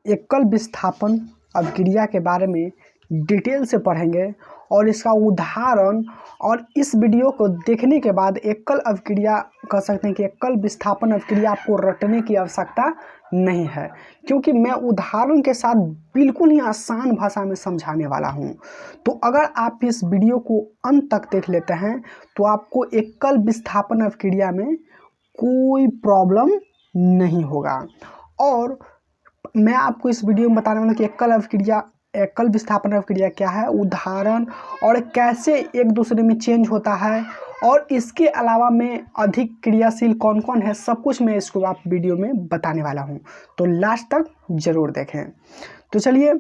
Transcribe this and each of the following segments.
एकल विस्थापन अभिक्रिया के बारे में डिटेल से पढ़ेंगे और इसका उदाहरण, और इस वीडियो को देखने के बाद एकल अभिक्रिया कह सकते हैं कि एकल विस्थापन अभिक्रिया आपको रटने की आवश्यकता नहीं है, क्योंकि मैं उदाहरण के साथ बिल्कुल ही आसान भाषा में समझाने वाला हूं। तो अगर आप इस वीडियो को अंत तक देख लेते हैं तो आपको एकल विस्थापन अभिक्रिया में कोई प्रॉब्लम नहीं होगा। और मैं आपको इस वीडियो में बताने वाला हूं कि एकल विस्थापन अभिक्रिया क्या है, उदाहरण और कैसे एक दूसरे में चेंज होता है, और इसके अलावा मैं अधिक क्रियाशील कौन कौन है, सब कुछ मैं इसको आप वीडियो में बताने वाला हूं। तो लास्ट तक ज़रूर देखें। तो चलिए,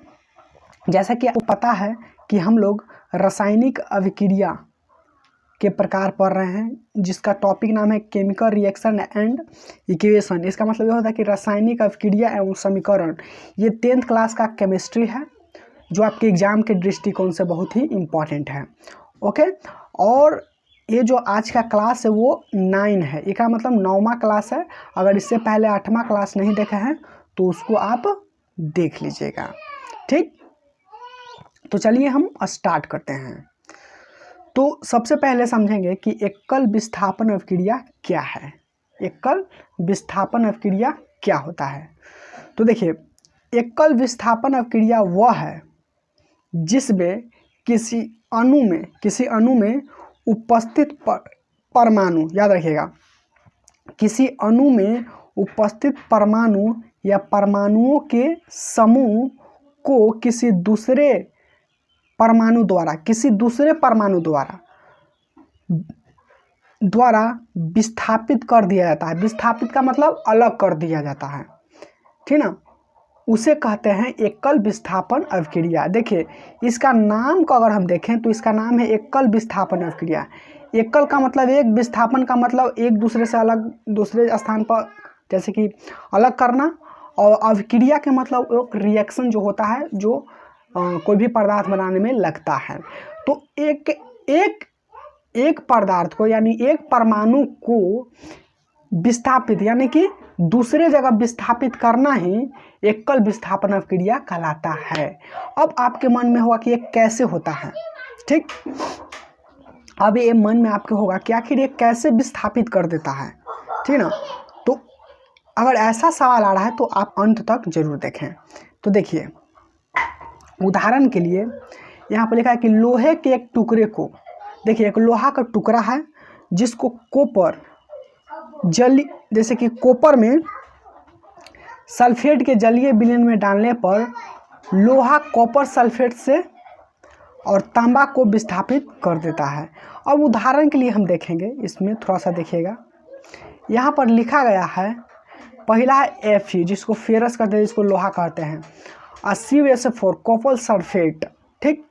जैसा कि आपको पता है कि हम लोग रासायनिक अभिक्रिया के प्रकार पढ़ रहे हैं, जिसका टॉपिक नाम है केमिकल रिएक्शन एंड इक्वेशन। इसका मतलब यह होता है कि रासायनिक अभिक्रिया एवं समीकरण। ये 10th क्लास का केमिस्ट्री है जो आपके एग्जाम के दृष्टिकोण से बहुत ही इम्पॉर्टेंट है। ओके, और ये जो आज का क्लास है वो 9 है, इसका मतलब 9वां क्लास है। अगर इससे पहले 8वां क्लास नहीं देखा है तो उसको आप देख लीजिएगा, ठीक। तो चलिए हम स्टार्ट करते हैं। तो सबसे पहले समझेंगे कि एकल विस्थापन अभिक्रिया क्या है। एकल विस्थापन अभिक्रिया क्या होता है? तो देखिए, एकल विस्थापन अभिक्रिया वह है जिसमें किसी अणु में उपस्थित परमाणु, याद रखिएगा, किसी अणु में उपस्थित परमाणु या परमाणुओं के समूह को किसी दूसरे परमाणु द्वारा विस्थापित कर दिया जाता है। विस्थापित का मतलब अलग कर दिया जाता है, ठीक ना। उसे कहते हैं एकल विस्थापन अभिक्रिया। देखिए, इसका नाम को अगर हम देखें तो इसका नाम है एकल विस्थापन अभिक्रिया। एकल का मतलब एक, विस्थापन का मतलब एक दूसरे से अलग, दूसरे स्थान पर जैसे कि अलग करना, और अभिक्रिया के मतलब एक रिएक्शन जो होता है जो कोई भी पदार्थ बनाने में लगता है। तो एक पदार्थ को यानी एक परमाणु को विस्थापित यानी कि दूसरे जगह विस्थापित करना ही एकल विस्थापन अभिक्रिया कहलाता है। अब आपके मन में होगा कि ये कैसे होता है, ठीक। अब ये मन में आपके होगा कि आखिर ये कैसे विस्थापित कर देता है, ठीक ना। तो अगर ऐसा सवाल आ रहा है तो आप अंत तक जरूर देखें। तो देखिए, उदाहरण के लिए यहाँ पर लिखा है कि लोहे के एक टुकड़े को, देखिए एक लोहा का टुकड़ा है जिसको कॉपर जैसे कि कॉपर में सल्फेट के जलीय विलयन में डालने पर लोहा कॉपर सल्फेट से और तांबा को विस्थापित कर देता है। अब उदाहरण के लिए हम देखेंगे, इसमें थोड़ा सा देखिएगा, यहाँ पर लिखा गया है, पहला है Fe जिसको फेरस कहते हैं, जिसको लोहा कहते हैं, CuSO4 कॉपर सल्फेट, ठीक।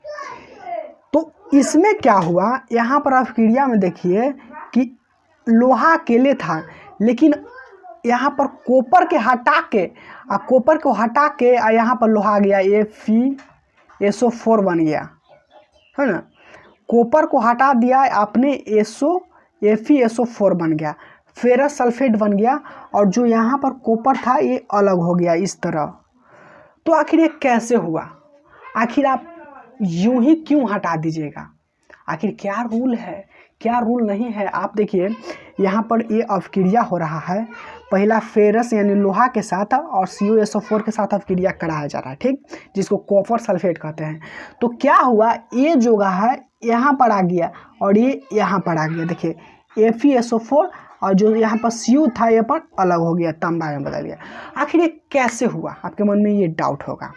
तो इसमें क्या हुआ, यहाँ पर अभिक्रिया में देखिए कि लोहा अकेले था, लेकिन यहाँ पर कॉपर के हटा के यहाँ पर लोहा आ गया, FeSO4 बन गया, है ना। कॉपर को हटा दिया, आपने FeSO4 बन गया, फेरस सल्फेट बन गया, और जो यहाँ पर कॉपर था ये अलग हो गया इस तरह। तो आखिर ये कैसे हुआ? आखिर आप यूं ही क्यों हटा दीजिएगा? आखिर क्या रूल है, क्या रूल नहीं है? आप देखिए, यहाँ पर ये अभिक्रिया हो रहा है, पहला फेरस यानी लोहा के साथ और CuSO4 के साथ अभिक्रिया कराया जा रहा है, ठीक, जिसको कॉपर सल्फेट कहते हैं। तो क्या हुआ, ये जो है यहाँ पर आ गया और ये यहाँ पर आ गया, देखिए FeSO4, और जो यहाँ पर Cu था ये पर अलग हो गया, तांबा में बदल गया। आखिर ये कैसे हुआ? आपके मन में ये डाउट होगा,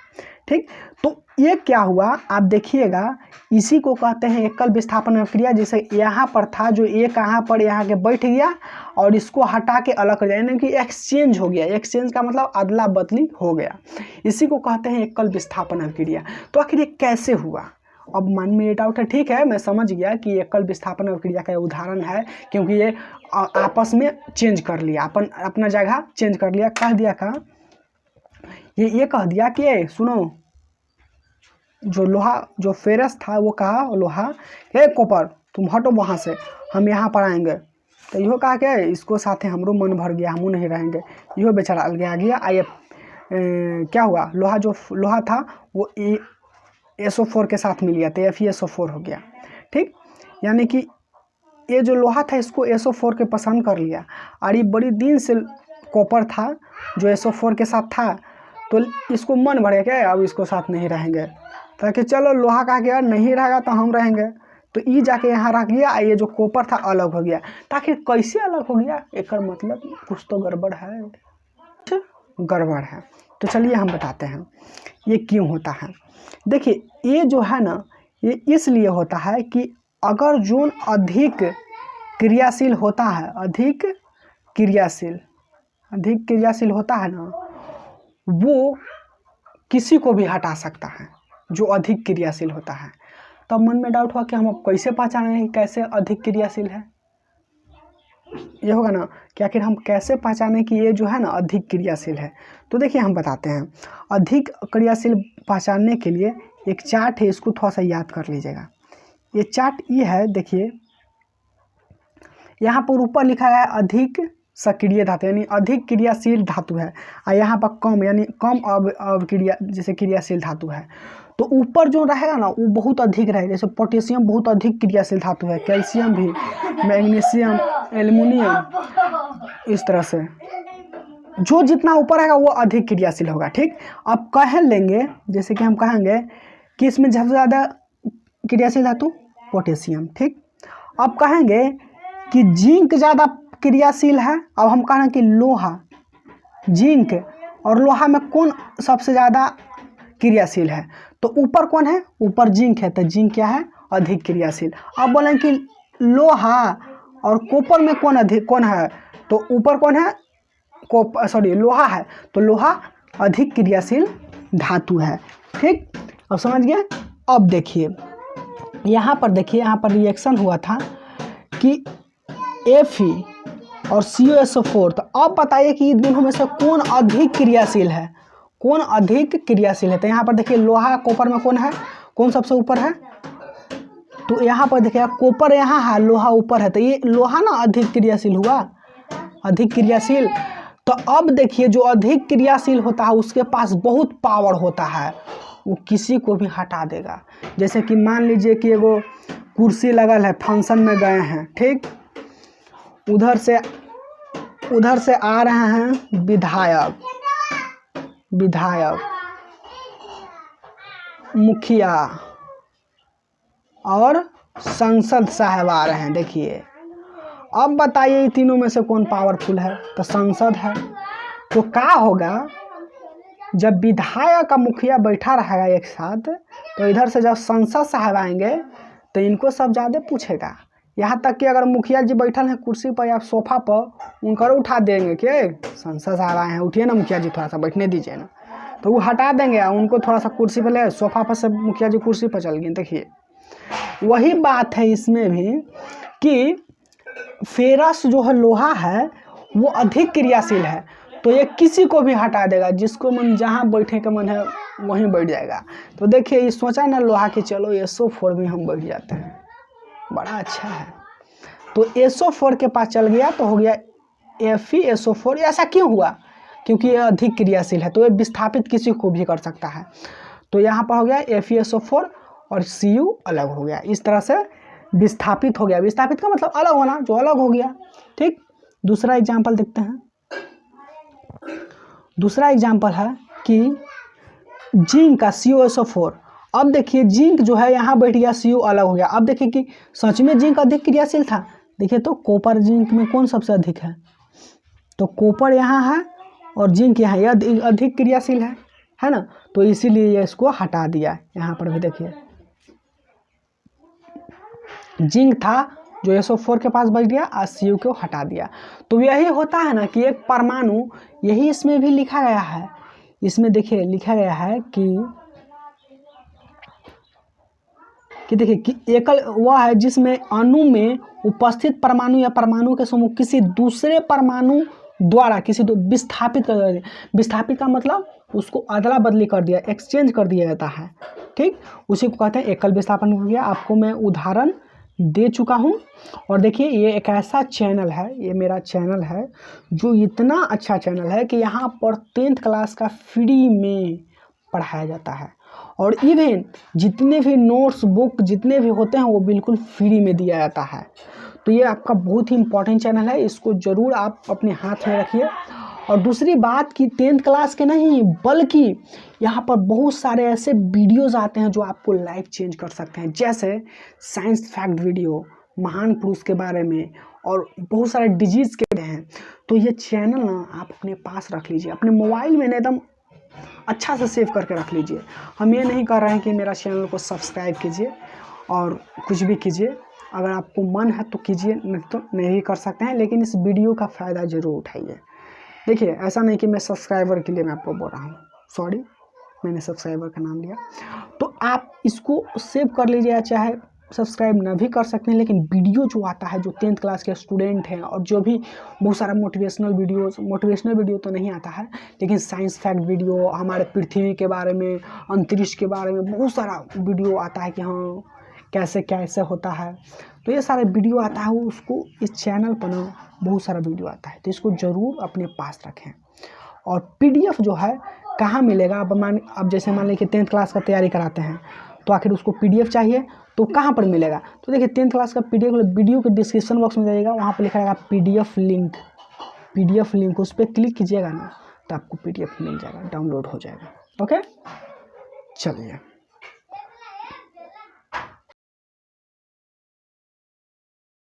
ठीक। तो ये क्या हुआ आप देखिएगा, इसी को कहते हैं एकल विस्थापन अभिक्रिया। जैसे यहाँ पर था, जो एक यहाँ के बैठ गया और इसको हटा के अलग कर दिया, यानी कि एक्सचेंज हो गया। एक्सचेंज का मतलब अदला बदली हो गया, इसी को कहते हैं एकल विस्थापन अभिक्रिया। तो आखिर ये कैसे हुआ? अब मन में ये डाउट है, ठीक है, मैं समझ गया कि एकल विस्थापन अभिक्रिया का उदाहरण है, क्योंकि ये आपस में चेंज कर लिया, अपना जगह चेंज कर लिया। कह दिया का ये कह दिया कि सुनो, जो फेरस था वो कहा लोहा, हे कॉपर तुम हटो वहाँ से, हम यहाँ पर आएंगे। तो इहो कहा कि इसको साथे हमरो मन भर गया, हमू नहीं रहेंगे। इहो बेचारा अलग आ गया, आइए क्या हुआ, लोहा था वो SO4 के साथ मिल गया तो FeSO4 हो गया। ठीक, यानी कि ये जो लोहा था इसको SO4 के पसंद कर लिया, और ये बड़ी दिन से कॉपर था जो SO4 के साथ था, तो इसको मन भर गया अब इसको साथ नहीं रहेंगे, ताकि चलो लोहा कहा कि यार नहीं रहेगा तो हम रहेंगे, तो ये जाके यहाँ रख गया, ये जो कॉपर था अलग हो गया। ताकि कैसे अलग हो गया, एक मतलब कुछ तो गड़बड़ है, गड़बड़ है। तो चलिए हम बताते हैं ये क्यों होता है। देखिए ये जो है ना, ये इसलिए होता है कि अगर जोन अधिक क्रियाशील होता है, अधिक क्रियाशील होता है ना, वो किसी को भी हटा सकता है जो अधिक क्रियाशील होता है। तब मन में डाउट हुआ कि हम अब कैसे पहचानें कैसे अधिक क्रियाशील है, ये होगा ना कि आखिर हम कैसे पहचानें कि ये जो है ना अधिक क्रियाशील है। तो देखिए हम बताते हैं, अधिक क्रियाशील पहचानने के लिए एक चार्ट है, इसको थोड़ा सा याद कर लीजिएगा। ये चार्ट ये है, देखिए यहाँ पर ऊपर लिखा है अधिक सक्रिय धातु यानी अधिक क्रियाशील धातु है, और यहाँ पर कम यानी कम जैसे क्रियाशील धातु है। तो ऊपर जो रहेगा ना वो बहुत अधिक रहेगा, जैसे पोटेशियम बहुत अधिक क्रियाशील धातु है, कैल्शियम भी, मैग्नीशियम, एल्युमिनियम, इस तरह से जो जितना ऊपर रहेगा वो अधिक क्रियाशील होगा। ठीक, अब कह लेंगे जैसे कि हम कहेंगे कि इसमें सबसे ज़्यादा क्रियाशील धातु पोटेशियम। ठीक, अब कहेंगे कि जिंक ज़्यादा क्रियाशील है, अब हम कह रहे हैं कि लोहा, जिंक और लोहा में कौन सबसे ज़्यादा क्रियाशील है, तो ऊपर कौन है, ऊपर जिंक है, तो जिंक क्या है अधिक क्रियाशील। अब बोलें कि लोहा और कॉपर में कौन है, तो ऊपर कौन है, लोहा है, तो लोहा अधिक क्रियाशील धातु है। ठीक, अब समझ गए। अब देखिए यहाँ पर, देखिए यहाँ पर रिएक्शन हुआ था कि Fe और CuSO4, तो अब बताइए कि इन दोनों में से कौन अधिक क्रियाशील है, कौन अधिक क्रियाशील है। तो यहाँ पर देखिए लोहा कॉपर में कौन है, कौन सबसे ऊपर है, तो यहाँ पर देखिए कॉपर यहाँ है, लोहा ऊपर है, तो ये लोहा ना अधिक क्रियाशील हुआ, अधिक क्रियाशील। तो अब देखिए जो अधिक क्रियाशील होता है उसके पास बहुत पावर होता है, वो किसी को भी हटा देगा। जैसे कि मान लीजिए कि एगो कुर्सी लगल है, फंक्शन में गए हैं, ठीक, उधर से आ रहे हैं विधायक, मुखिया और संसद साहब आ रहे हैं। देखिए अब बताइए तीनों में से कौन पावरफुल है, तो संसद है। तो क्या होगा, जब विधायक का मुखिया बैठा रहेगा एक साथ, तो इधर से जब संसद साहब आएंगे तो इनको सब ज़्यादा पूछेगा। यहाँ तक कि अगर मुखिया जी बैठल हैं कुर्सी पर या सोफा पर, उनको उठा देंगे कि संसद साहब आए हैं, उठिए ना मुखिया जी, थोड़ा सा बैठने दीजिए ना, तो वो हटा देंगे, उनको थोड़ा सा कुर्सी पर ले, सोफा पर से मुखिया जी कुर्सी पर चल गए। देखिए वही बात है इसमें भी कि फेरस जो है लोहा है वो अधिक क्रियाशील है, तो ये किसी को भी हटा देगा, जिसको मन जहाँ बैठे का मन है वहीं बैठ जाएगा। तो देखिए ये सोचा ना लोहा कि चलो SO4 में हम बैठ जाते हैं, बड़ा अच्छा है। तो SO4 के पास चल गया तो हो गया FeSO4। ऐसा क्यों हुआ, क्योंकि ये अधिक क्रियाशील है, तो ये विस्थापित किसी को भी कर सकता है। तो यहाँ पर हो गया FeSO4 और Cu अलग हो गया, इस तरह से विस्थापित हो गया। विस्थापित का मतलब अलग होना, जो अलग हो गया। ठीक, दूसरा एग्जाम्पल देखते हैं। दूसरा एग्जाम्पल है कि जिंक का CuSO4। अब देखिए जिंक जो है यहाँ बैठ गया, Cu अलग हो गया। अब देखिए कि सच में जिंक अधिक क्रियाशील था। देखिए तो कॉपर जिंक में कौन सबसे अधिक है, तो कॉपर यहाँ है और जिंक यहाँ, यह अधिक क्रियाशील है ना, तो इसीलिए इसको हटा दिया। यहाँ पर भी देखिए जिंक था जो SO4 के पास बैठ गया और Cu को हटा दिया। तो यही होता है ना कि एक परमाणु, यही इसमें भी लिखा गया है, इसमें देखिए लिखा गया है कि देखिए कि एकल वह है जिसमें अणु में उपस्थित परमाणु या परमाणु के समूह किसी दूसरे परमाणु द्वारा विस्थापित कर दिया। विस्थापित का मतलब उसको अदला बदली कर दिया, एक्सचेंज कर दिया जाता है। ठीक, उसी को कहते हैं एकल विस्थापन हो गया। आपको मैं उदाहरण दे चुका हूँ। और देखिए ये एक ऐसा चैनल है, ये मेरा चैनल है जो इतना अच्छा चैनल है कि यहाँ पर 10th क्लास का फ्री में पढ़ाया जाता है, और इवन जितने भी नोट्स बुक जितने भी होते हैं वो बिल्कुल फ्री में दिया जाता है। तो ये आपका बहुत ही इम्पोर्टेंट चैनल है, इसको ज़रूर आप अपने हाथ में रखिए। और दूसरी बात कि 10th क्लास के नहीं बल्कि यहाँ पर बहुत सारे ऐसे वीडियोज़ आते हैं जो आपको लाइफ चेंज कर सकते हैं, जैसे साइंस फैक्ट वीडियो, महान पुरुष के बारे में, और बहुत सारे डिजीज़ के हैं। तो ये चैनल ना आप अपने पास रख लीजिए, अपने मोबाइल में ना एकदम अच्छा से सेव करके रख लीजिए। हम ये नहीं कर रहे हैं कि मेरा चैनल को सब्सक्राइब कीजिए और कुछ भी कीजिए, अगर आपको मन है तो कीजिए, नहीं तो नहीं कर सकते हैं, लेकिन इस वीडियो का फ़ायदा ज़रूर उठाइए। देखिए ऐसा नहीं कि मैं सब्सक्राइबर के लिए मैं आपको बोल रहा हूँ, सॉरी मैंने सब्सक्राइबर का नाम लिया। तो आप इसको सेव कर लीजिए, चाहे सब्सक्राइब ना भी कर सकते हैं, लेकिन वीडियो जो आता है जो 10th क्लास के स्टूडेंट हैं, और जो भी बहुत सारा मोटिवेशनल वीडियो तो नहीं आता है, लेकिन साइंस फैक्ट वीडियो, हमारे पृथ्वी के बारे में, अंतरिक्ष के बारे में बहुत सारा वीडियो आता है कि हाँ कैसे कैसे होता है। तो ये सारे वीडियो आता है, उसको इस चैनल पर ना बहुत सारा वीडियो आता है, तो इसको ज़रूर अपने पास रखें। और पीडीएफ जो है कहाँ मिलेगा, अब जैसे मान लीजिए 10th क्लास का तैयारी कराते हैं, तो आखिर उसको पीडीएफ चाहिए तो कहाँ पर मिलेगा। तो देखिए 10th क्लास का पीडीएफ वीडियो के डिस्क्रिप्शन बॉक्स में जाइएगा, वहाँ पर लिखा रहेगा पीडीएफ लिंक, उस पर क्लिक कीजिएगा ना तो आपको पीडीएफ मिल जाएगा, डाउनलोड हो जाएगा। ओके चलिए।